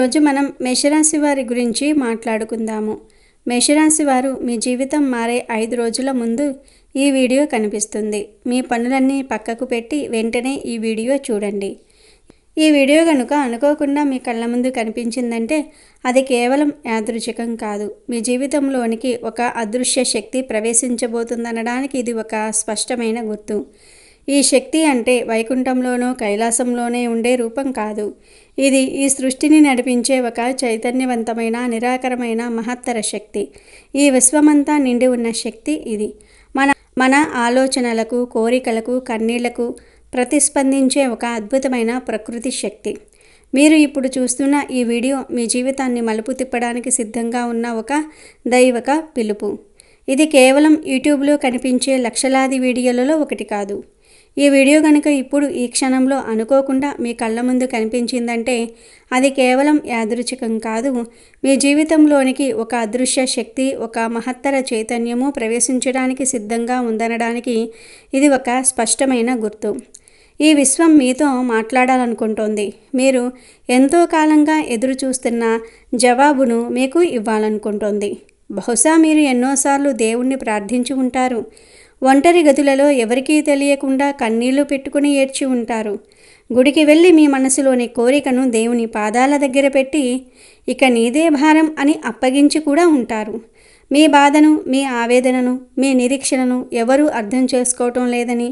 ఈరోజు మనం మేషరాశి వారి గురించి మాట్లాడుకుందాము. మేషరాశి వారు మీ జీవితం మారే 5 రోజుల ముందు ఈ వీడియో కనిపిస్తుంది. మీ పనులన్నీ పక్కకు పెట్టి వెంటనే ఈ వీడియో చూడండి. ఈ వీడియో కనుక అనుకోకుండా మీ కళ్ళ ముందు కనిపించిందంటే అది కేవలం యాదృచ్ఛికం కాదు. మీ జీవితంలోనికి ఒక అదృశ్య శక్తి ప్రవేశించబోతుందనడానికి ఇది ఒక స్పష్టమైన గుర్తు. ఈ శక్తి అంటే వైకుంఠంలోనో కైలాసంలోనే ఉండే రూపం కాదు. ఇది ఈ సృష్టిని నడిపించే ఒక చైతన్యవంతమైన నిరాకరమైన మహత్తర శక్తి. ఈ విశ్వమంతా నిండి ఉన్న శక్తి ఇది. మన ఆలోచనలకు, కోరికలకు, కన్నీళ్లకు ప్రతిస్పందించే ఒక అద్భుతమైన ప్రకృతి శక్తి. మీరు ఇప్పుడు చూస్తున్న ఈ వీడియో మీ జీవితాన్ని మలుపు తిప్పడానికి సిద్ధంగా ఉన్న ఒక దైవక పిలుపు. ఇది కేవలం యూట్యూబ్లో కనిపించే లక్షలాది వీడియోలలో ఒకటి కాదు. ఈ వీడియో కనుక ఇప్పుడు ఈ క్షణంలో అనుకోకుండా మీ కళ్ళ ముందు కనిపించిందంటే అది కేవలం యాదృచ్ఛికం కాదు. మీ జీవితంలోనికి ఒక అదృశ్య శక్తి, ఒక మహత్తర చైతన్యము ప్రవేశించడానికి సిద్ధంగా ఉందనడానికి ఇది ఒక స్పష్టమైన గుర్తు. ఈ విశ్వం మీతో మాట్లాడాలనుకుంటోంది. మీరు ఎంతో కాలంగా ఎదురు చూస్తున్న జవాబును మీకు ఇవ్వాలనుకుంటోంది. బహుశా మీరు ఎన్నోసార్లు దేవుణ్ణి ప్రార్థించి ఉంటారు. ఒంటరి గదులలో ఎవరికీ తెలియకుండా కన్నీళ్లు పెట్టుకుని ఏడ్చి ఉంటారు. గుడికి వెళ్ళి మీ మనసులోని కోరికను దేవుని పాదాల దగ్గర పెట్టి ఇక నీదే భారం అని అప్పగించి కూడా ఉంటారు. మీ బాధను, మీ ఆవేదనను, మీ నిరీక్షణను ఎవరూ అర్థం చేసుకోవటం లేదని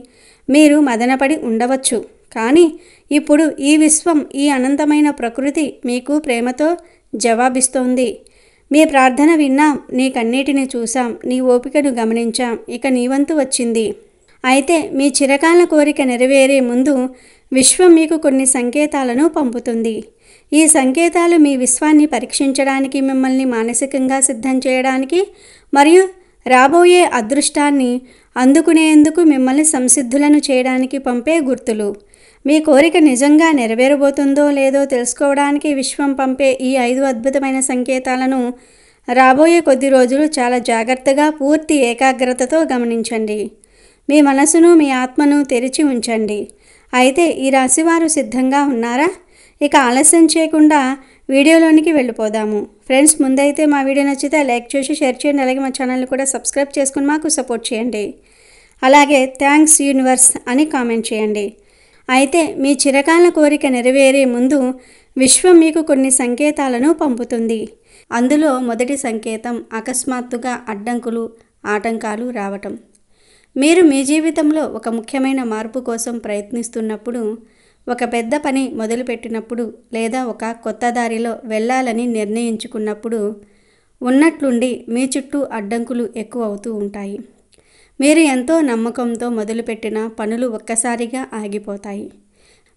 మీరు మదనపడి ఉండవచ్చు. కానీ ఇప్పుడు ఈ విశ్వం, ఈ అనంతమైన ప్రకృతి మీకు ప్రేమతో జవాబిస్తోంది. మీ ప్రార్థన విన్నాం, నీ కన్నీటిని చూసాం, నీ ఓపికను గమనించాం, ఇక నీ వంతు వచ్చింది. అయితే మీ చిరకాల కోరిక నెరవేరే ముందు విశ్వం మీకు కొన్ని సంకేతాలను పంపుతుంది. ఈ సంకేతాలు మీ విశ్వాన్ని పరీక్షించడానికి, మిమ్మల్ని మానసికంగా సిద్ధం చేయడానికి మరియు రాబోయే అదృష్టాన్ని అందుకునేందుకు మిమ్మల్ని సంసిద్ధులను చేయడానికి పంపే గుర్తులు. మీ కోరిక నిజంగా నెరవేరబోతుందో లేదో తెలుసుకోవడానికి విశ్వం పంపే ఈ 5 అద్భుతమైన సంకేతాలను రాబోయే కొద్ది రోజులు చాలా జాగ్రత్తగా, పూర్తి ఏకాగ్రతతో గమనించండి. మీ మనసును, మీ ఆత్మను తెరిచి ఉంచండి. అయితే ఈ రాశివారు సిద్ధంగా ఉన్నారా? ఇక ఆలస్యం చేయకుండా వీడియోలోనికి వెళ్ళిపోదాము. ఫ్రెండ్స్, ముందైతే మా వీడియో నచ్చితే లైక్ చేసి షేర్ చేయండి. అలాగే మా ఛానల్ని కూడా సబ్స్క్రైబ్ చేసుకుని మాకు సపోర్ట్ చేయండి. అలాగే థ్యాంక్స్ యూనివర్స్ అని కామెంట్ చేయండి. అయితే మీ చిరకాల కోరిక నెరవేరే ముందు విశ్వం మీకు కొన్ని సంకేతాలను పంపుతుంది. అందులో మొదటి సంకేతం అకస్మాత్తుగా అడ్డంకులు, ఆటంకాలు రావటం. మీరు మీ జీవితంలో ఒక ముఖ్యమైన మార్పు కోసం ప్రయత్నిస్తున్నప్పుడు, ఒక పెద్ద పని మొదలుపెట్టినప్పుడు, లేదా ఒక కొత్త దారిలో వెళ్ళాలని నిర్ణయించుకున్నప్పుడు ఉన్నట్లుండి మీ చుట్టూ అడ్డంకులు ఎక్కువ అవుతూ ఉంటాయి. మీరు ఎంతో నమ్మకంతో మొదలుపెట్టిన పనులు ఒక్కసారిగా ఆగిపోతాయి.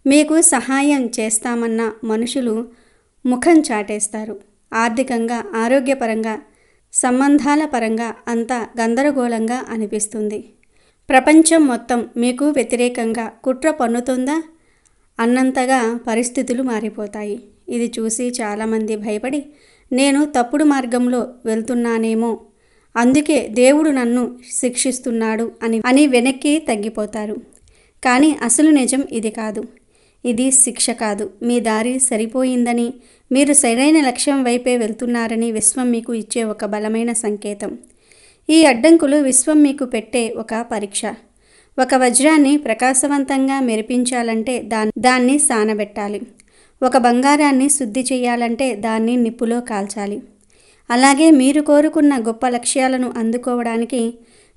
మీకు సహాయం చేస్తామన్న మనుషులు ముఖం చాటేస్తారు. ఆర్థికంగా, ఆరోగ్యపరంగా, సంబంధాల పరంగా అంతా గందరగోళంగా అనిపిస్తుంది. ప్రపంచం మొత్తం మీకు వ్యతిరేకంగా కుట్ర పన్నుతుందా అన్నంతగా పరిస్థితులు మారిపోతాయి. ఇది చూసి చాలామంది భయపడి నేను తప్పుడు మార్గంలో వెళ్తున్నానేమో, అందుకే దేవుడు నన్ను శిక్షిస్తున్నాడు అని వెనక్కి తగ్గిపోతారు. కానీ అసలు నిజం ఇది కాదు. ఇది శిక్ష కాదు. మీ దారి సరిపోయిందని, మీరు సరైన లక్ష్యం వైపే వెళ్తున్నారని విశ్వం మీకు ఇచ్చే ఒక బలమైన సంకేతం. ఈ అడ్డంకులు విశ్వం మీకు పెట్టే ఒక పరీక్ష. ఒక వజ్రాన్ని ప్రకాశవంతంగా మెరిపించాలంటే దాన్ని సానబెట్టాలి. ఒక బంగారాన్ని శుద్ధి చేయాలంటే దాన్ని నిప్పులో కాల్చాలి. అలాగే మీరు కోరుకున్న గొప్ప లక్ష్యాలను అందుకోవడానికి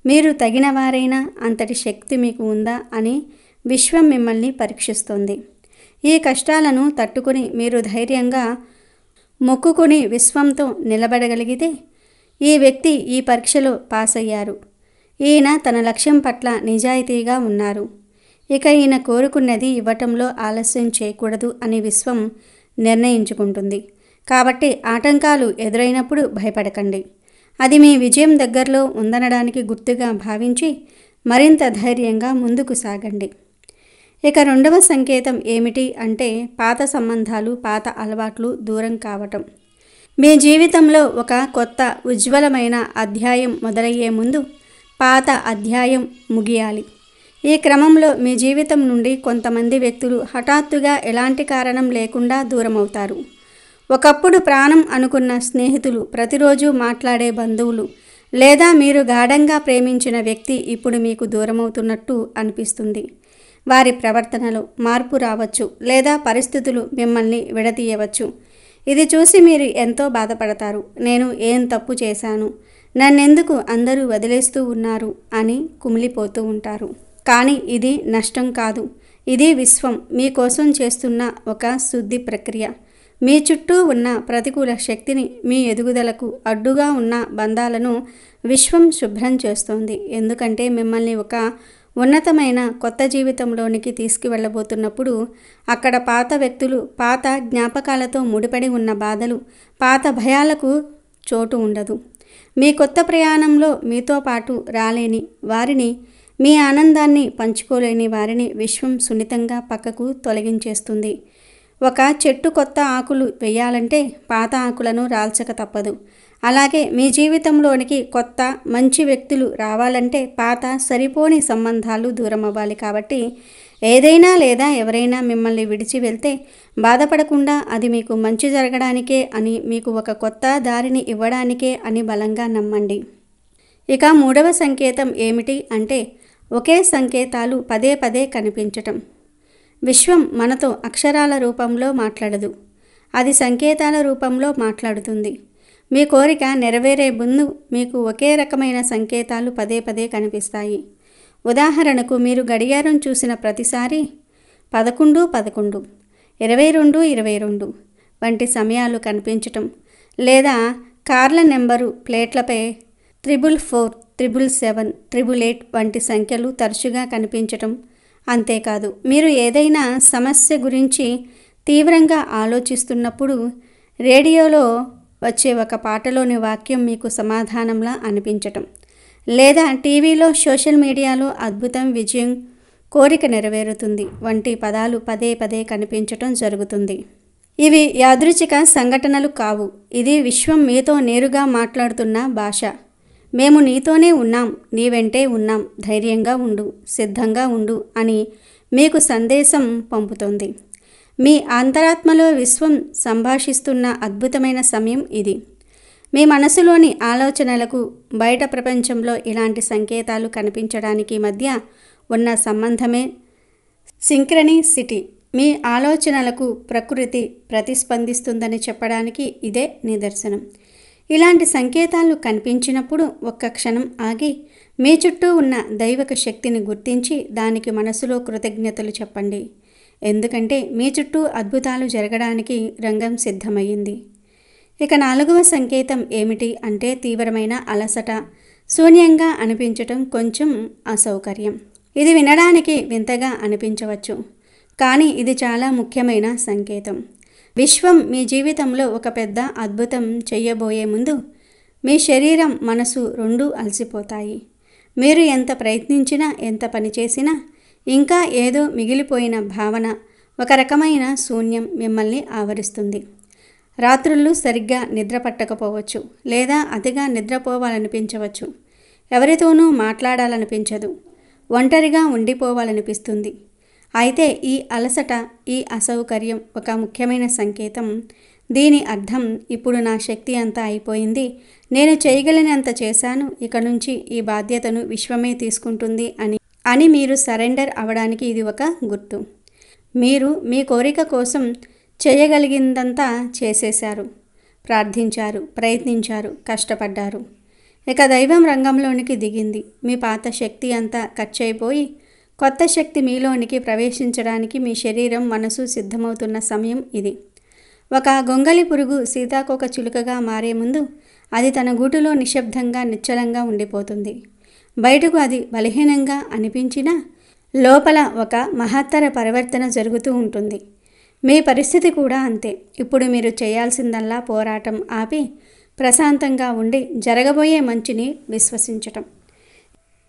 మీరు తగిన వారైనా, అంతటి శక్తి మీకు ఉందా అని విశ్వం మిమ్మల్ని పరీక్షిస్తుంది. ఈ కష్టాలను తట్టుకుని మీరు ధైర్యంగా మొక్కుకుని విశ్వంతో నిలబడగలిగితే ఈ వ్యక్తి ఈ పరీక్షలో పాస్ అయ్యారు. ఈయన తన లక్ష్యం పట్ల నిజాయితీగా ఉన్నారు. ఇక ఈయన కోరుకున్నది ఇవ్వటంలో ఆలస్యం చేయకూడదు అని విశ్వం నిర్ణయించుకుంటుంది. కాబట్టి ఆటంకాలు ఎదురైనప్పుడు భయపడకండి. అది మీ విజయం దగ్గరలో ఉందనడానికి గుర్తుగా భావించి మరింత ధైర్యంగా ముందుకు సాగండి. ఇక రెండవ సంకేతం ఏమిటి అంటే పాత సంబంధాలు, పాత అలవాట్లు దూరం కావటం. మీ జీవితంలో ఒక కొత్త ఉజ్వలమైన అధ్యాయం మొదలయ్యే ముందు పాత అధ్యాయం ముగియాలి. ఈ క్రమంలో మీ జీవితం నుండి కొంతమంది వ్యక్తులు హఠాత్తుగా ఎలాంటి కారణం లేకుండా దూరమవుతారు. ఒకప్పుడు ప్రాణం అనుకున్న స్నేహితులు, ప్రతిరోజు మాట్లాడే బంధువులు, లేదా మీరు గాఢంగా ప్రేమించిన వ్యక్తి ఇప్పుడు మీకు దూరమవుతున్నట్టు అనిపిస్తుంది. వారి ప్రవర్తనలో మార్పు రావచ్చు, లేదా పరిస్థితులు మిమ్మల్ని విడదీయవచ్చు. ఇది చూసి మీరు ఎంతో బాధపడతారు. నేను ఏం తప్పు చేశాను, నన్నెందుకు అందరూ వదిలేస్తూ ఉన్నారు అని కుమిలిపోతూ ఉంటారు. కానీ ఇది నష్టం కాదు, ఇది విశ్వం మీకోసం చేస్తున్న ఒక శుద్ధి ప్రక్రియ. మీ చుట్టూ ఉన్న ప్రతికూల శక్తిని, మీ ఎదుగుదలకు అడ్డుగా ఉన్న బంధాలను విశ్వం శుభ్రం చేస్తోంది. ఎందుకంటే మిమ్మల్ని ఒక ఉన్నతమైన కొత్త జీవితంలోనికి తీసుకువెళ్ళబోతున్నప్పుడు అక్కడ పాత వ్యక్తులు, పాత జ్ఞాపకాలతో ముడిపడి ఉన్న బాధలు, పాత భయాలకు చోటు ఉండదు. మీ కొత్త ప్రయాణంలో మీతో పాటు రాలేని వారిని, మీ ఆనందాన్ని పంచుకోలేని వారిని విశ్వం సున్నితంగా పక్కకు తొలగించేస్తుంది. ఒక చెట్టు కొత్త ఆకులు వేయాలంటే పాత ఆకులను రాల్చక తప్పదు. అలాగే మీ జీవితంలోనికి కొత్త మంచి వ్యక్తులు రావాలంటే పాత సరిపోని సంబంధాలు దూరం అవ్వాలి. కాబట్టి ఏదైనా లేదా ఎవరైనా మిమ్మల్ని విడిచి వెళ్తే బాధపడకుండా అది మీకు మంచి జరగడానికే అని, మీకు ఒక కొత్త దారిని ఇవ్వడానికే అని బలంగా నమ్మండి. ఇక మూడవ సంకేతం ఏమిటి అంటే ఒకే సంకేతాలు పదే పదే కనిపించటం. విశ్వం మనతో అక్షరాల రూపంలో మాట్లాడదు, అది సంకేతాల రూపంలో మాట్లాడుతుంది. మీ కోరిక నెరవేరే ముందు మీకు ఒకే రకమైన సంకేతాలు పదే పదే కనిపిస్తాయి. ఉదాహరణకు మీరు గడియారం చూసిన ప్రతిసారి 11:11, 22:22 వంటి సమయాలు కనిపించటం, లేదా కార్ల నెంబరు ప్లేట్లపై 444, 777, 888 వంటి సంఖ్యలు తరచుగా కనిపించటం. అంతేకాదు, మీరు ఏదైనా సమస్య గురించి తీవ్రంగా ఆలోచిస్తున్నప్పుడు రేడియోలో వచ్చే ఒక పాటలోని వాక్యం మీకు సమాధానంలా అనిపించటం, లేదా టీవీలో, సోషల్ మీడియాలో అద్భుతం, విజయం, కోరిక నెరవేరుతుంది వంటి పదాలు పదే పదే కనిపించటం జరుగుతుంది. ఇవి యాదృచ్ఛిక సంఘటనలు కావు, ఇది విశ్వం మీతో నేరుగా మాట్లాడుతున్న భాష. మేము నీతోనే ఉన్నాం, నీ వెంటే ఉన్నాం, ధైర్యంగా ఉండు, సిద్ధంగా ఉండు అని మీకు సందేశం పంపుతోంది. మీ అంతరాత్మలో విశ్వం సంభాషిస్తున్న అద్భుతమైన సమయం ఇది. మీ మనసులోని ఆలోచనలకు బయట ప్రపంచంలో ఇలాంటి సంకేతాలు కనిపించడానికి మధ్య ఉన్న సంబంధమే సింక్రనిసిటీ. మీ ఆలోచనలకు ప్రకృతి ప్రతిస్పందిస్తుందని చెప్పడానికి ఇదే నిదర్శనం. ఇలాంటి సంకేతాలు కనిపించినప్పుడు ఒక్క క్షణం ఆగి మీ చుట్టూ ఉన్న దైవిక శక్తిని గుర్తించి దానికి మనసులో కృతజ్ఞతలు చెప్పండి. ఎందుకంటే మీ చుట్టూ అద్భుతాలు జరగడానికి రంగం సిద్ధమయ్యింది. ఇక నాలుగవ సంకేతం ఏమిటి అంటే తీవ్రమైన అలసట, శూన్యంగా అనిపించటం, కొంచెం అసౌకర్యం. ఇది వినడానికి వింతగా అనిపించవచ్చు, కానీ ఇది చాలా ముఖ్యమైన సంకేతం. విశ్వం మీ జీవితంలో ఒక పెద్ద అద్భుతం చేయబోయే ముందు మీ శరీరం, మనసు రెండూ అలసిపోతాయి. మీరు ఎంత ప్రయత్నించినా, ఎంత పనిచేసినా ఇంకా ఏదో మిగిలిపోయిన భావన, ఒక రకమైన శూన్యం మిమ్మల్ని ఆవరిస్తుంది. రాత్రుళ్ళు సరిగ్గా నిద్ర పట్టకపోవచ్చు, లేదా అతిగా నిద్రపోవాలనిపించవచ్చు. ఎవరితోనూ మాట్లాడాలనిపించదు, ఒంటరిగా ఉండిపోవాలనిపిస్తుంది. అయితే ఈ అలసట, ఈ అసౌకర్యం ఒక ముఖ్యమైన సంకేతం. దీని అర్థం ఇప్పుడు నా శక్తి అంతా అయిపోయింది, నేను చేయగలిగినంత చేశాను, ఇక నుంచి ఈ బాధ్యతను విశ్వమే తీసుకుంటుంది అని మీరు సరెండర్ అవ్వడానికి ఇది ఒక గుర్తు. మీరు మీ కోరిక కోసం చేయగలిగిందంతా చేసేశారు, ప్రార్థించారు, ప్రయత్నించారు, కష్టపడ్డారు. ఇక దైవం రంగంలోనికి దిగింది. మీ పాత శక్తి అంతా ఖర్చయిపోయి కొత్త శక్తి మీలోనికి ప్రవేశించడానికి మీ శరీరం, మనసు సిద్ధమవుతున్న సమయం ఇది. ఒక గొంగలి పురుగు సీతాకోక చిలుకగా మారే ముందు అది తన గూటులో నిశ్శబ్దంగా, నిశ్చలంగా ఉండిపోతుంది. బయటకు అది బలహీనంగా అనిపించినా లోపల ఒక మహత్తర పరివర్తన జరుగుతూ ఉంటుంది. మీ పరిస్థితి కూడా అంతే. ఇప్పుడు మీరు చేయాల్సిందల్లా పోరాటం ఆపి ప్రశాంతంగా ఉండి జరగబోయే మంచిని విశ్వసించటం.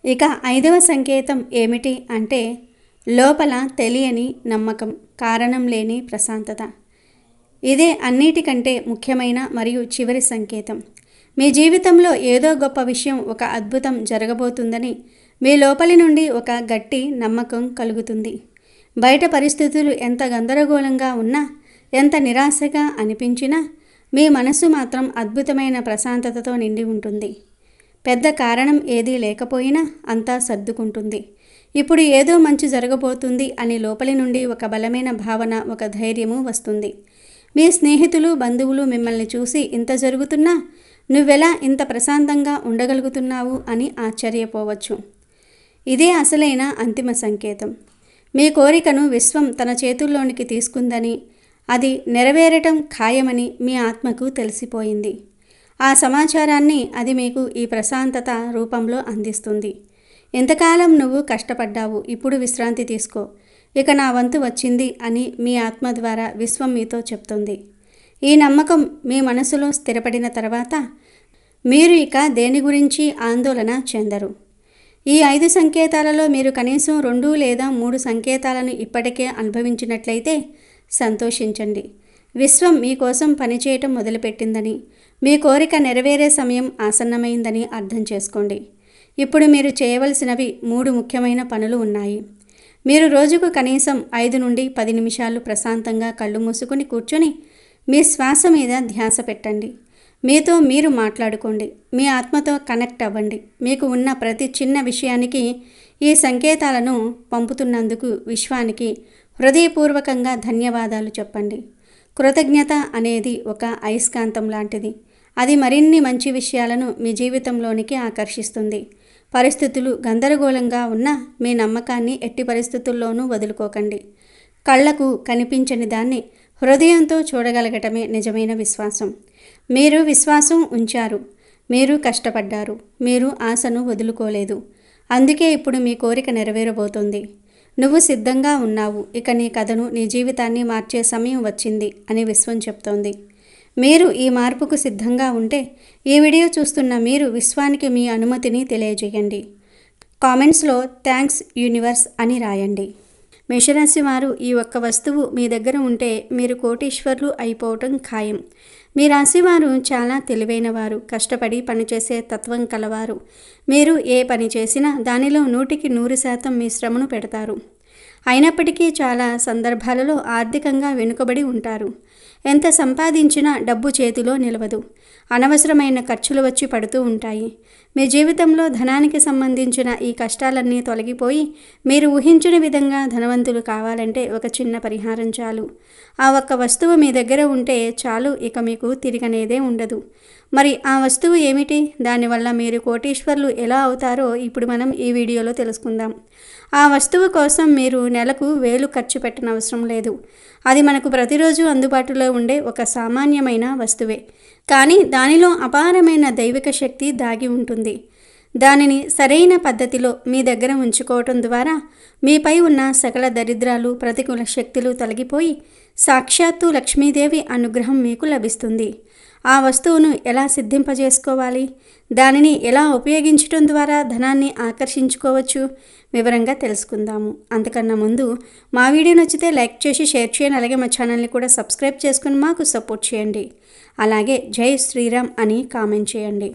ఇక ఐదవ సంకేతం ఏమిటి అంటే లోపల తెలియని నమ్మకం, కారణం లేని ప్రశాంతత. ఇదే అన్నిటికంటే ముఖ్యమైన మరియు చివరి సంకేతం. మీ జీవితంలో ఏదో గొప్ప విషయం, ఒక అద్భుతం జరగబోతుందని మీ లోపలి నుండి ఒక గట్టి నమ్మకం కలుగుతుంది. బయట పరిస్థితులు ఎంత గందరగోళంగా ఉన్నా ఎంత నిరాశగా అనిపించినా మీ మనసు మాత్రం అద్భుతమైన ప్రశాంతతతో నిండి ఉంటుంది. పెద్ద కారణం ఏదీ లేకపోయినా అంతా సర్దుకుంటుంది. ఇప్పుడు ఏదో మంచి జరగబోతుంది అని లోపలి నుండి ఒక బలమైన భావన, ఒక ధైర్యము వస్తుంది. మీ స్నేహితులు, బంధువులు మిమ్మల్ని చూసి ఇంత జరుగుతున్నా నువ్వెలా ఇంత ప్రశాంతంగా ఉండగలుగుతున్నావు అని ఆశ్చర్యపోవచ్చు. ఇదే అసలైన అంతిమ సంకేతం. మీ కోరికను విశ్వం తన చేతుల్లోనికి తీసుకుందని, అది నెరవేరటం ఖాయమని మీ ఆత్మకు తెలిసిపోయింది. ఆ సమాచారాన్ని అది మీకు ఈ ప్రశాంతత రూపంలో అందిస్తుంది. ఎంతకాలం నువ్వు కష్టపడ్డావు, ఇప్పుడు విశ్రాంతి తీసుకో, ఇక నా వంతు వచ్చింది అని మీ ఆత్మ ద్వారా విశ్వం మీతో చెప్తుంది. ఈ నమ్మకం మీ మనసులో స్థిరపడిన తర్వాత మీరు ఇక దేని గురించి ఆందోళన చెందరు. ఈ 5 సంకేతాలలో మీరు కనీసం 2 లేదా 3 సంకేతాలను ఇప్పటికే అనుభవించినట్లయితే సంతోషించండి. విశ్వం మీకోసం పనిచేయటం మొదలుపెట్టిందని, మీ కోరిక నెరవేరే సమయం ఆసన్నమైందని అర్థం చేసుకోండి. ఇప్పుడు మీరు చేయవలసినవి 3 ముఖ్యమైన పనులు ఉన్నాయి. మీరు రోజుకు కనీసం 5 నుండి 10 నిమిషాలు ప్రశాంతంగా కళ్ళు మూసుకొని కూర్చొని మీ శ్వాస మీద ధ్యాస పెట్టండి. మీతో మీరు మాట్లాడుకోండి. మీ ఆత్మతో కనెక్ట్ అవ్వండి. మీకు ఉన్న ప్రతి చిన్న విషయానికి ఈ సంకేతాలను పంపుతున్నందుకు విశ్వానికి హృదయపూర్వకంగా ధన్యవాదాలు చెప్పండి. కృతజ్ఞత అనేది ఒక అయస్కాంతం లాంటిది. అది మరిన్ని మంచి విషయాలను మీ జీవితంలోనికి ఆకర్షిస్తుంది. పరిస్థితులు గందరగోళంగా ఉన్న మీ నమ్మకాన్ని ఎట్టి పరిస్థితుల్లోనూ వదులుకోకండి. కళ్లకు కనిపించని దాన్ని హృదయంతో చూడగలగటమే నిజమైన విశ్వాసం. మీరు విశ్వాసం ఉంచారు, మీరు కష్టపడ్డారు, మీరు ఆశను వదులుకోలేదు. అందుకే ఇప్పుడు మీ కోరిక నెరవేరబోతోంది. నువ్వు సిద్ధంగా ఉన్నావు. ఇక నీ కథను, నీ జీవితాన్ని మార్చే సమయం వచ్చింది అని విశ్వం చెప్తోంది. మీరు ఈ మార్పుకు సిద్ధంగా ఉంటే ఈ వీడియో చూస్తున్న మీరు విశ్వానికి మీ అనుమతిని తెలియజేయండి. కామెంట్స్లో థ్యాంక్స్ యూనివర్స్ అని రాయండి. మేషరాశి వారు, ఈ ఒక్క వస్తువు మీ దగ్గర ఉంటే మీరు కోటీశ్వర్లు అయిపోవటం ఖాయం. మీ రాశివారు చాలా తెలివైన వారు, కష్టపడి పనిచేసే తత్వం కలవారు. మీరు ఏ పని చేసినా దానిలో 100కి 100% మీ శ్రమను పెడతారు. అయినప్పటికీ చాలా సందర్భాలలో ఆర్థికంగా వెనుకబడి ఉంటారు. ఎంత సంపాదించినా డబ్బు చేతిలో నిలవదు. అనవసరమైన ఖర్చులు వచ్చి పడుతూ ఉంటాయి. మీ జీవితంలో ధనానికి సంబంధించిన ఈ కష్టాలన్నీ తొలగిపోయి మీరు ఊహించిన విధంగా ధనవంతులు కావాలంటే ఒక చిన్న పరిహారం చాలు. ఆ ఒక్క వస్తువు మీ దగ్గర ఉంటే చాలు, ఇక మీకు తిరగనేదే ఉండదు. మరి ఆ వస్తువు ఏమిటి? దానివల్ల మీరు కోటీశ్వర్లు ఎలా అవుతారో ఇప్పుడు మనం ఈ వీడియోలో తెలుసుకుందాం. ఆ వస్తువు కోసం మీరు నెలకు 1000 ఖర్చు పెట్టనవసరం లేదు. అది మనకు ప్రతిరోజు అందుబాటులో ఉండే ఒక సామాన్యమైన వస్తువే. కానీ దానిలో అపారమైన దైవిక శక్తి దాగి ఉంటుంది. దానిని సరైన పద్ధతిలో మీ దగ్గర ఉంచుకోవటం ద్వారా మీపై ఉన్న సకల దరిద్రాలు, ప్రతికూల శక్తులు తొలగిపోయి సాక్షాత్తు లక్ష్మీదేవి అనుగ్రహం మీకు లభిస్తుంది. ఆ వస్తువును ఎలా సిద్ధింపజేసుకోవాలి, దానిని ఎలా ఉపయోగించడం ద్వారా ధనాన్ని ఆకర్షించుకోవచ్చు, వివరంగా తెలుసుకుందాము. అంతకన్నా ముందు మా వీడియో నచ్చితే లైక్ చేసి షేర్ చేయండి. అలాగే మా ఛానల్ని కూడా సబ్స్క్రైబ్ చేసుకుని మాకు సపోర్ట్ చేయండి. అలాగే జై శ్రీరామ్ అని కామెంట్ చేయండి.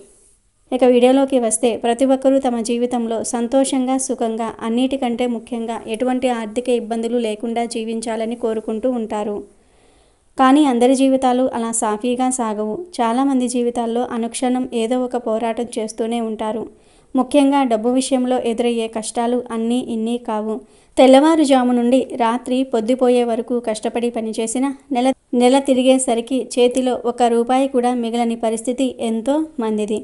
ఇక వీడియోలోకి వస్తే, ప్రతి ఒక్కరూ తమ జీవితంలో సంతోషంగా, సుఖంగా, అన్నిటికంటే ముఖ్యంగా ఎటువంటి ఆర్థిక ఇబ్బందులు లేకుండా జీవించాలని కోరుకుంటూ ఉంటారు. కానీ అందరి జీవితాలు అలా సాఫీగా సాగవు. చాలామంది జీవితాల్లో అనుక్షణం ఏదో ఒక పోరాటం చేస్తూనే ఉంటారు. ముఖ్యంగా డబ్బు విషయంలో ఎదురయ్యే కష్టాలు అన్నీ ఇన్నీ కావు. తెల్లవారుజాము నుండి రాత్రి పొద్దుపోయే వరకు కష్టపడి పనిచేసిన నెల తిరిగేసరికి చేతిలో 1 రూపాయి కూడా మిగలని పరిస్థితి ఎంతో మందిది.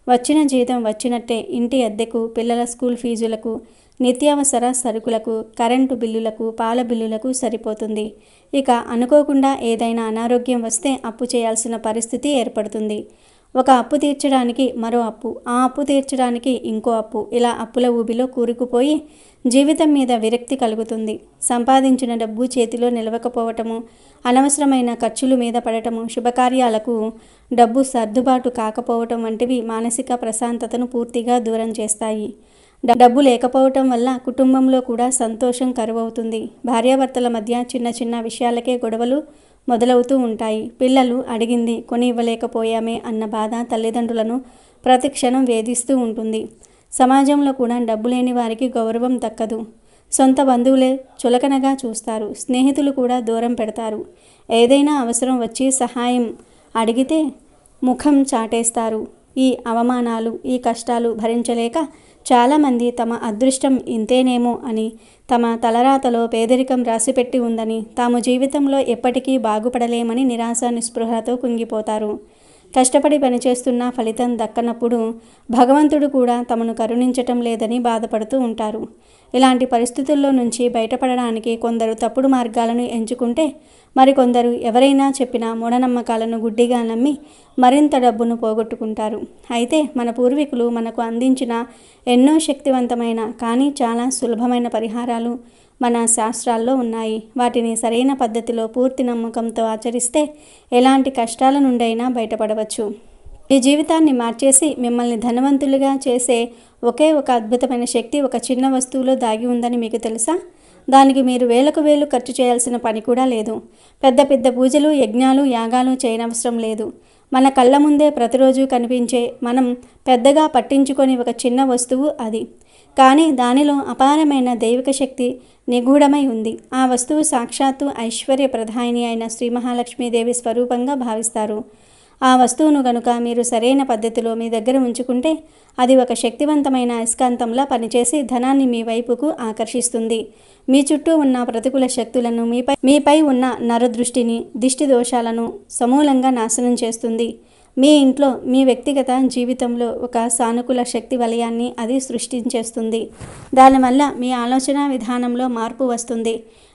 వచ్చిన జీతం వచ్చినట్టే ఇంటి అద్దెకు, పిల్లల స్కూల్ ఫీజులకు, నిత్యావసర సరుకులకు, కరెంటు బిల్లులకు, పాల బిల్లులకు సరిపోతుంది. ఇక అనుకోకుండా ఏదైనా అనారోగ్యం వస్తే అప్పు చేయాల్సిన పరిస్థితి ఏర్పడుతుంది. ఒక అప్పు తీర్చడానికి మరో అప్పు, ఆ అప్పు తీర్చడానికి ఇంకో అప్పు, ఇలా అప్పుల ఊబిలో కూరుకుపోయి జీవితం మీద విరక్తి కలుగుతుంది. సంపాదించిన డబ్బు చేతిలో నిలవకపోవటము, అనవసరమైన ఖర్చుల మీద పడటము, శుభకార్యాలకు డబ్బు సర్దుబాటు కాకపోవటం వంటివి మానసిక ప్రశాంతతను పూర్తిగా దూరం చేస్తాయి. డబ్బు లేకపోవటం వల్ల కుటుంబంలో కూడా సంతోషం కరువవుతుంది. భార్యాభర్తల మధ్య చిన్న చిన్న విషయాలకే గొడవలు మొదలవుతూ ఉంటాయి. పిల్లలు అడిగింది కొని ఇవ్వలేకపోయామే అన్న బాధ తల్లిదండ్రులను ప్రతిక్షణం వేధిస్తూ ఉంటుంది. సమాజంలో కూడా డబ్బు లేని వారికి గౌరవం దక్కదు. సొంత బంధువులే చులకనగా చూస్తారు. స్నేహితులు కూడా దూరం పెడతారు. ఏదైనా అవసరం వచ్చి సహాయం అడిగితే ముఖం చాటేస్తారు. ఈ అవమానాలు, ఈ కష్టాలు భరించలేక చాలామంది తమ అదృష్టం ఇంతేనేమో అని, తమ తలరాతలో పేదరికం రాసిపెట్టి ఉందని, తాము జీవితంలో ఎప్పటికీ బాగుపడలేమని నిరాశ నిస్పృహతో కుంగిపోతారు. కష్టపడి పనిచేస్తున్న ఫలితం దక్కనప్పుడు భగవంతుడు కూడా తమను కరుణించటం లేదని బాధపడుతూ ఉంటారు. ఇలాంటి పరిస్థితుల్లో నుంచి బయటపడడానికి కొందరు తప్పుడు మార్గాలను ఎంచుకుంటే, మరికొందరు ఎవరైనా చెప్పిన మూఢనమ్మకాలను గుడ్డిగా నమ్మి మరింత డబ్బును పోగొట్టుకుంటారు. అయితే మన పూర్వీకులు మనకు అందించిన ఎన్నో శక్తివంతమైన కానీ చాలా సులభమైన పరిహారాలు మన శాస్త్రాల్లో ఉన్నాయి. వాటిని సరైన పద్ధతిలో పూర్తి నమ్మకంతో ఆచరిస్తే ఎలాంటి కష్టాల నుండైనా బయటపడవచ్చు. మీ జీవితాన్ని మార్చేసి మిమ్మల్ని ధనవంతులుగా చేసే ఒకే ఒక అద్భుతమైన శక్తి ఒక చిన్న వస్తువులో దాగి ఉందని మీకు తెలుసా? దానికి మీరు వేలకు వేలు ఖర్చు చేయాల్సిన పని కూడా లేదు. పెద్ద పెద్ద పూజలు, యజ్ఞాలు, యాగాలు చేయనవసరం లేదు. మన కళ్ళ ముందే ప్రతిరోజు కనిపించే, మనం పెద్దగా పట్టించుకొని ఒక చిన్న వస్తువు అది. కానీ దానిలో అపారమైన దైవిక శక్తి నిగూఢమై ఉంది. ఆ వస్తువు సాక్షాత్తు ఐశ్వర్య ప్రధాయిని అయిన శ్రీ మహాలక్ష్మీదేవి స్వరూపంగా భావిస్తారు. ఆ వస్తువును గనుక మీరు సరైన పద్ధతిలో మీ దగ్గర ఉంచుకుంటే అది ఒక శక్తివంతమైన అయస్కాంతంలా పనిచేసి ధనాన్ని మీ వైపుకు ఆకర్షిస్తుంది. మీ చుట్టూ ఉన్న ప్రతికూల శక్తులను, మీపై ఉన్న నరదృష్టిని, దిష్టి దోషాలను సమూలంగా నాశనం చేస్తుంది. మీ ఇంట్లో, మీ వ్యక్తిగత జీవితంలో ఒక సానుకూల శక్తి వలయాన్ని అది సృష్టించేస్తుంది. దానివల్ల మీ ఆలోచన విధానంలో మార్పు వస్తుంది.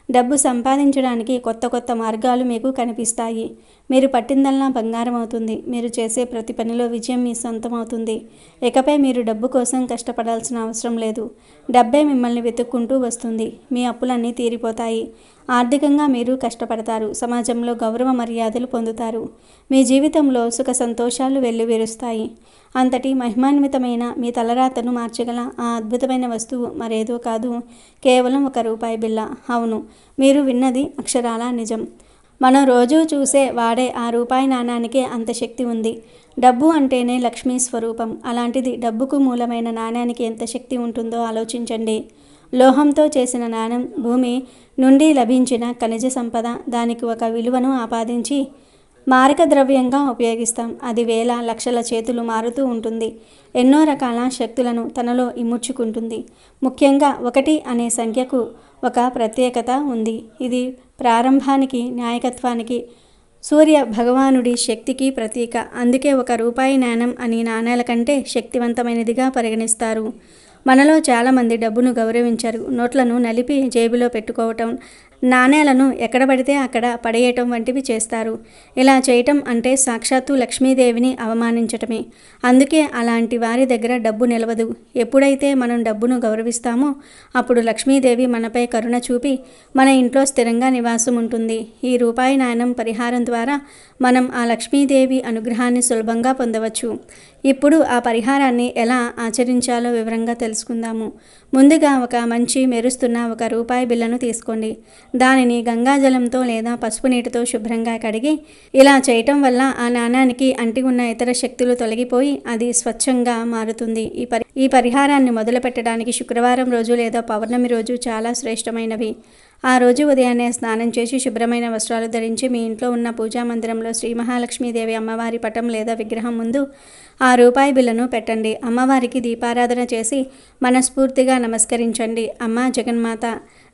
డబ్బు సంపాదించడానికి కొత్త కొత్త మార్గాలు మీకు కనిపిస్తాయి. మీరు పట్టిందల్లా బంగారం అవుతుంది. మీరు చేసే ప్రతి పనిలో విజయం మీ సొంతం అవుతుంది. ఇకపై మీరు డబ్బు కోసం కష్టపడాల్సిన అవసరం లేదు. డబ్బే మిమ్మల్ని వెతుక్కుంటూ వస్తుంది. మీ అప్పులన్నీ తీరిపోతాయి. ఆర్థికంగా మీరు కష్టపడతారు. సమాజంలో గౌరవ మర్యాదలు పొందుతారు. మీ జీవితంలో సుఖ సంతోషాలు వెల్లువిరుస్తాయి. అంతటి మహిమాన్వితమైన మీ తలరాతను మార్చగల ఆ అద్భుతమైన వస్తువు మరేదో కాదు, కేవలం ₹1 బిళ్ళ. అవును, మీరు విన్నది అక్షరాలా నిజం. మనం రోజూ చూసే వాడే ఆ రూపాయి నాణానికి అంత శక్తి ఉంది. డబ్బు అంటేనే లక్ష్మీ స్వరూపం. అలాంటిది డబ్బుకు మూలమైన నాణానికి ఎంత శక్తి ఉంటుందో ఆలోచించండి. లోహంతో చేసిన నాణం, భూమి నుండి లభించిన ఖనిజ సంపద, దానికి ఒక విలువను ఆపాదించి మారక ద్రవ్యంగా ఉపయోగిస్తాం. అది వేల లక్షల చేతులు మారుతూ ఉంటుంది. ఎన్నో రకాల శక్తులను తనలో ఇముడ్చుకుంటుంది. ముఖ్యంగా 1 అనే సంఖ్యకు ఒక ప్రత్యేకత ఉంది. ఇది ప్రారంభానికి, నాయకత్వానికి, సూర్య భగవానుడి శక్తికి ప్రతీక. అందుకే ₹1 నాణెం అని నాణేల కంటే శక్తివంతమైనదిగా పరిగణిస్తారు. మనలో చాలామంది డబ్బును గౌరవించరు. నోట్లను నలిపి జేబులో పెట్టుకోవటం, నాణేలను ఎక్కడ పడితే అక్కడ పడేయటం వంటివి చేస్తారు. ఇలా చేయటం అంటే సాక్షాత్తు లక్ష్మీదేవిని అవమానించటమే. అందుకే అలాంటి వారి దగ్గర డబ్బు నిలవదు. ఎప్పుడైతే మనం డబ్బును గౌరవిస్తామో అప్పుడు లక్ష్మీదేవి మనపై కరుణ చూపి మన ఇంట్లో స్థిరంగా నివాసం ఉంటుంది. ఈ రూపాయి నాణెం పరిహారం ద్వారా మనం ఆ లక్ష్మీదేవి అనుగ్రహాన్ని సులభంగా పొందవచ్చు. ఇప్పుడు ఆ పరిహారాన్ని ఎలా ఆచరించాలో వివరంగా తెలుసుకుందాము. ముందుగా ఒక మంచి మెరుస్తున్న ₹1 బిళ్ళను తీసుకోండి. దానిని గంగాజలంతో లేదా పసుపు నీటితో శుభ్రంగా కడిగి, ఇలా చేయటం వల్ల ఆ నాణానికి అంటి ఉన్న ఇతర శక్తులు తొలగిపోయి అది స్వచ్ఛంగా మారుతుంది. ఈ పరిహారాన్ని మొదలు పెట్టడానికి శుక్రవారం రోజు లేదా పౌర్ణమి రోజు చాలా శ్రేష్టమైనవి. ఆ రోజు ఉదయాన్నే స్నానం చేసి శుభ్రమైన వస్త్రాలు ధరించి మీ ఇంట్లో ఉన్న పూజా మందిరంలో శ్రీ మహాలక్ష్మీదేవి అమ్మవారి పటం లేదా విగ్రహం ముందు ఆ ₹1 బిళ్ళను పెట్టండి. అమ్మవారికి దీపారాధన చేసి మనస్ఫూర్తిగా నమస్కరించండి. అమ్మా జగన్మాత,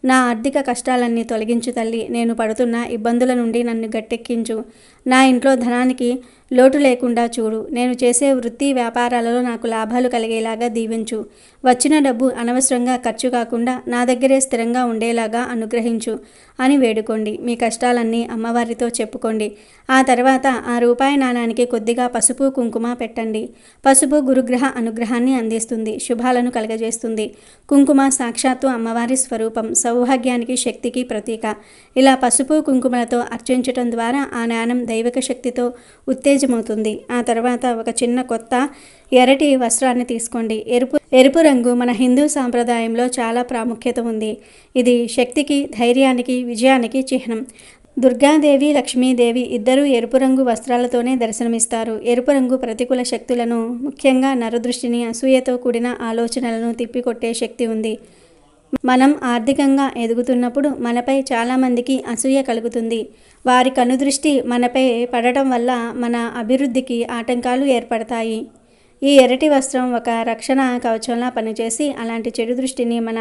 నా ఆర్థిక కష్టాలన్నీ తొలగించు తల్లి. నేను పడుతున్న ఇబ్బందుల నుండి నన్ను గట్టెక్కించు. నా ఇంట్లో ధనానికి లోటు లేకుండా చూడు. నేను చేసే వృత్తి వ్యాపారాలలో నాకు లాభాలు కలిగేలాగా దీవించు. వచ్చిన డబ్బు అనవసరంగా ఖర్చు కాకుండా నా దగ్గరే స్థిరంగా ఉండేలాగా అనుగ్రహించు అని వేడుకోండి. మీ కష్టాలన్నీ అమ్మవారితో చెప్పుకోండి. ఆ తర్వాత ఆ ₹1 నాణానికి కొద్దిగా పసుపు, కుంకుమ పెట్టండి. పసుపు గురుగ్రహ అనుగ్రహాన్ని అందిస్తుంది, శుభాలను కలగజేస్తుంది. కుంకుమ సాక్షాత్తు అమ్మవారి స్వరూపం, సౌభాగ్యానికి, శక్తికి ప్రతీక. ఇలా పసుపు కుంకుమలతో అర్చించటం ద్వారా ఆ నాణం దైవిక శక్తితో ఉత్తేజమవుతుంది. ఆ తర్వాత ఒక చిన్న కొత్త ఎర్రటి వస్త్రాన్ని తీసుకోండి. ఎరుపు రంగు మన హిందూ సాంప్రదాయంలో చాలా ప్రాముఖ్యత ఉంది. ఇది శక్తికి, ధైర్యానికి, విజయానికి చిహ్నం. దుర్గాదేవి, లక్ష్మీదేవి ఇద్దరూ ఎరుపు రంగు వస్త్రాలతోనే దర్శనమిస్తారు. ఎరుపు రంగు ప్రతికూల శక్తులను, ముఖ్యంగా నరదృష్టిని, అసూయతో కూడిన ఆలోచనలను తిప్పికొట్టే శక్తి ఉంది. మనం ఆర్థికంగా ఎదుగుతున్నప్పుడు మనపై చాలామందికి అసూయ కలుగుతుంది. వారి కనుదృష్టి మనపై పడటం వల్ల మన అభివృద్ధికి ఆటంకాలు ఏర్పడతాయి. ఈ ఎర్రటి వస్త్రం ఒక రక్షణ కవచంలా పనిచేసి అలాంటి చెడు దృష్టిని మన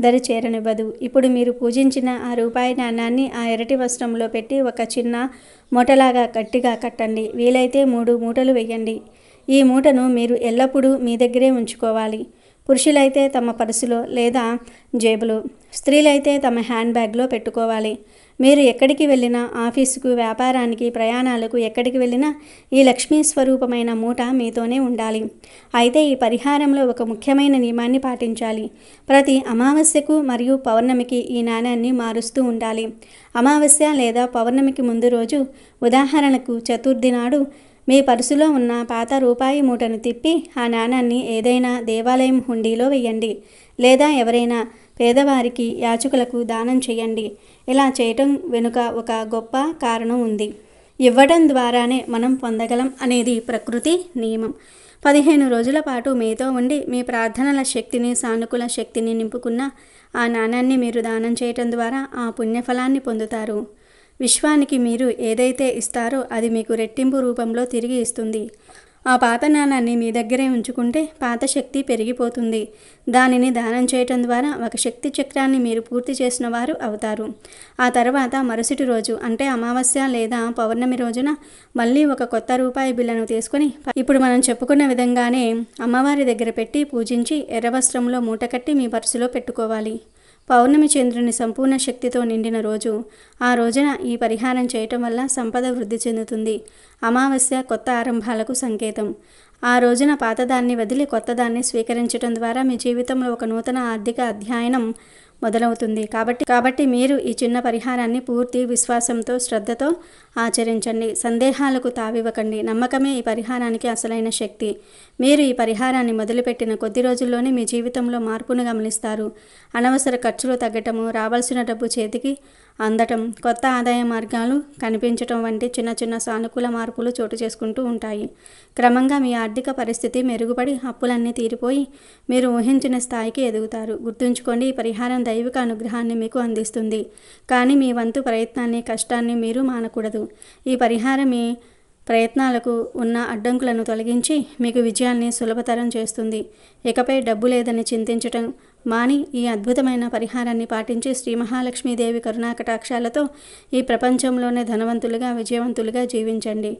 దరి చేరనివ్వదు. ఇప్పుడు మీరు పూజించిన ఆ రూపాయి నాణాన్ని ఆ ఎర్రటి వస్త్రంలో పెట్టి ఒక చిన్న మూటలాగా గట్టిగా కట్టండి. వీలైతే 3 మూటలు వేయండి. ఈ మూటను మీరు ఎల్లప్పుడూ మీ దగ్గరే ఉంచుకోవాలి. పురుషులైతే తమ పర్సులో లేదా జేబులో, స్త్రీలైతే తమ హ్యాండ్ బ్యాగ్లో పెట్టుకోవాలి. మీరు ఎక్కడికి వెళ్ళినా, ఆఫీసుకు, వ్యాపారానికి, ప్రయాణాలకు ఎక్కడికి వెళ్ళినా ఈ లక్ష్మీ స్వరూపమైన మూట మీతోనే ఉండాలి. అయితే ఈ పరిహారంలో ఒక ముఖ్యమైన నియమాన్ని పాటించాలి. ప్రతి అమావాస్యకు మరియు పౌర్ణమికి ఈ నాణాన్ని మారుస్తూ ఉండాలి. అమావాస్య లేదా పౌర్ణమికి ముందు రోజు, ఉదాహరణకు చతుర్థి నాడు మీ పర్సులో ఉన్న పాత రూపాయి మూటను తిప్పి ఆ నాణాన్ని ఏదైనా దేవాలయం హుండీలో వేయండి, లేదా ఎవరైనా పేదవారికి, యాచకులకు దానం చేయండి. ఇలా చేయటం వెనుక ఒక గొప్ప కారణం ఉంది. ఇవ్వడం ద్వారానే మనం పొందగలం అనేది ప్రకృతి నియమం. 15 రోజుల పాటు మీతో ఉండి మీ ప్రార్థనల శక్తిని, సానుకూల శక్తిని నింపుకున్న ఆ నాణాన్ని మీరు దానం చేయటం ద్వారా ఆ పుణ్యఫలాన్ని పొందుతారు. విశ్వానికి మీరు ఏదైతే ఇస్తారో అది మీకు రెట్టింపు రూపంలో తిరిగి ఇస్తుంది. ఆ పాత నాణాన్ని మీ దగ్గరే ఉంచుకుంటే పాత శక్తి పెరిగిపోతుంది. దానిని దానం చేయటం ద్వారా ఒక శక్తి చక్రాన్ని మీరు పూర్తి చేసిన వారు అవుతారు. ఆ తర్వాత మరుసటి రోజు అంటే అమావాస్య లేదా పౌర్ణమి రోజున మళ్ళీ ఒక కొత్త రూపాయి బిళ్ళను తీసుకొని ఇప్పుడు మనం చెప్పుకున్న విధంగానే అమ్మవారి దగ్గర పెట్టి పూజించి ఎర్రవస్త్రంలో మూటకట్టి మీ పర్సులో పెట్టుకోవాలి. పౌర్ణమి చంద్రుని సంపూర్ణ శక్తితో నిండిన రోజు. ఆ రోజున ఈ పరిహారం చేయటం వల్ల సంపద వృద్ధి చెందుతుంది. అమావాస్య కొత్త ఆరంభాలకు సంకేతం. ఆ రోజున పాతదాన్ని వదిలి కొత్తదాన్ని స్వీకరించడం ద్వారా మీ జీవితంలో ఒక నూతన ఆర్థిక అధ్యయనం మొదలవుతుంది. కాబట్టి మీరు ఈ చిన్న పరిహారాన్ని పూర్తి విశ్వాసంతో, శ్రద్ధతో ఆచరించండి. సందేహాలకు తావివ్వకండి. నమ్మకమే ఈ పరిహారానికి అసలైన శక్తి. మీరు ఈ పరిహారాన్ని మొదలుపెట్టిన కొద్ది రోజుల్లోనే మీ జీవితంలో మార్పును గమనిస్తారు. అనవసర ఖర్చులు తగ్గటము, రావాల్సిన డబ్బు చేతికి అందటం, కొత్త ఆదాయ మార్గాలు కనిపించటం వంటి చిన్న చిన్న సానుకూల మార్పులు చోటు చేసుకుంటూ ఉంటాయి. క్రమంగా మీ ఆర్థిక పరిస్థితి మెరుగుపడి అప్పులన్నీ తీరిపోయి మీరు ఊహించిన స్థాయికి ఎదుగుతారు. గుర్తుంచుకోండి, ఈ పరిహారం దైవిక అనుగ్రహాన్ని మీకు అందిస్తుంది. కానీ మీ వంతు ప్రయత్నాన్ని, కష్టాన్ని మీరు మానకూడదు. ఈ పరిహారం మీ ప్రయత్నాలకు ఉన్న అడ్డంకులను తొలగించి మీకు విజయాన్ని సులభతరం చేస్తుంది. ఇకపై డబ్బు లేదని చింతించటం మాని ఈ అద్భుతమైన పరిహారాన్ని పాటించి శ్రీ మహాలక్ష్మీదేవి కరుణాకటాక్షాలతో ఈ ప్రపంచంలోనే ధనవంతులుగా, విజయవంతులుగా జీవించండి.